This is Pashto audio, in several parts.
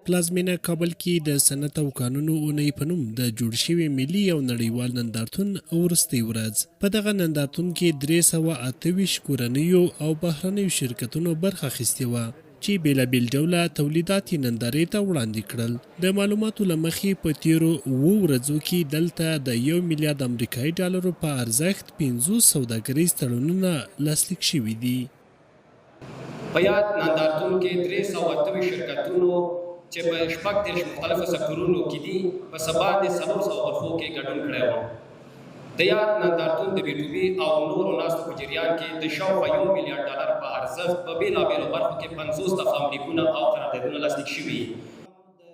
پلازمینه کابل کې د صنعت او قانونو اونۍ په نوم د جوړ شوي ملي او نړیوال نندارتون وروستۍ ورځ په دغه نندارتون کې 328 کورنیو او بهرنیو شرکتونو برخه اخیستې وه چې بیلابیل ډوله تولیدات یې نندارې ته وړاندې کړل. د معلوماتو له مخې په تیرو 7 ورځو کې دلته د 1 میلیارډ امریکایي ډالرو په ارزښت 50 سوداګریز تړونونه لاسلیک شوي دي. په یاد نندارتون کې 328 شرکتونو چې په شپږ دیرش مختلفو سکتورونو کې دي په سبا د 400 غرفو کې ګډون کړی و. د یاد نندارتون د بي او نورو ناستو په جریان کې د شاوخوا 1 میلیارډ ډالر په ارزښت په بیلابیلو برخو کې 50 دفعه امریکونه او قراردادونه لاسلیک شوي.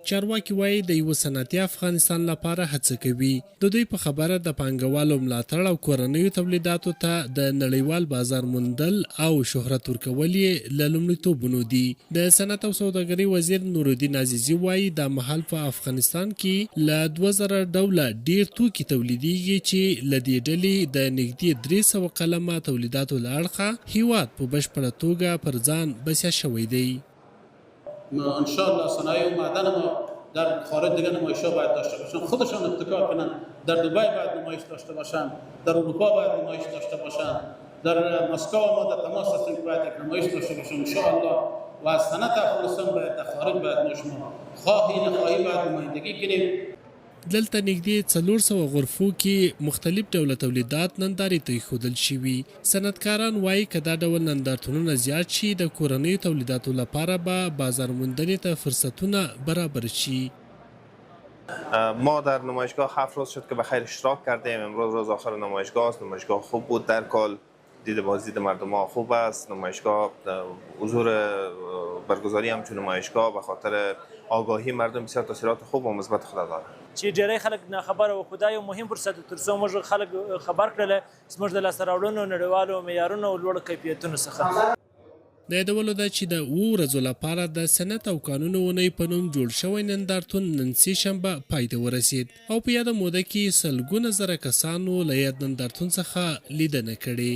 چارواکي وایي د یو صنعتي افغانستان لپاره هڅه کوي. د دوی په خبره د پانګوالو ملاتړ او کورنیو تولیداتو ته د نړیوال بازار موندل او شهرت ورکول یې له لومړیتوبونو دي. د صنعت او سوداګرۍ وزیر نورالدین عزیزي وایي دا مهال په افغانستان کې له 2000 ډوله ډیر توکي تولیدیږي چې له دې ډلې د نږدې 300 قلمه تولیداتو له اړخه هیواد په بشپړه توګه پر ځان بسیا شوی دی. ان شاء الله صنایع و معدن ما در خارج دیگه نمایش‌ها باید داشته باشن، خودشان ابتکار کنن. در دبی باید نمایش داشته باشن، در اروپا باید نمایش داشته باشن، در مسکو ما در تماس هستیم باید یک نمایش داشته باشن ان شاء الله. و از صنعت افغانستان باید در خارج باید شما خواهی نخواهی باید نمایندگی کنیم. دلته نږدې 400 غرفو کې مختلف ډوله تولیدات نندارې ته ایښودل شوي. صنعتکاران وایي که دا ډول نندارتونونه زیات شي د کورنیو تولیداتو لپاره به بازار موندنې ته فرصتونه برابر شي. ما در نمایشگاه 7 روز شد که بخیر اشتراک کردیم. امروز روز آخر نمایشگاه است. نمایشگاه خوب بود در کل. دید بازدید مردم ها خوب است. نمایشگاه حضور برگزاری همچون نمایشگاه به خاطر آگاهی مردم بسیار تاثیرات خوب و مثبت خود داره. چې ډېری خلک ناخبره وو، خو دا یو مهم فرصت دی تر څو موږ خلک خبر کړل زموږ د لاسته راوړنو نړیوالو معیارونو او لوړ کیفیتونو څخه. د یادولو ده چې د 7 ورځو لپاره د صنعت او قانونو اونۍ په نوم جوړ شوی نندارتون نن سه شنبه پای ته ورسید او په یاده موده کې سلګونه زره کسانو له یاد نندارتون څخه لیدنه کړې.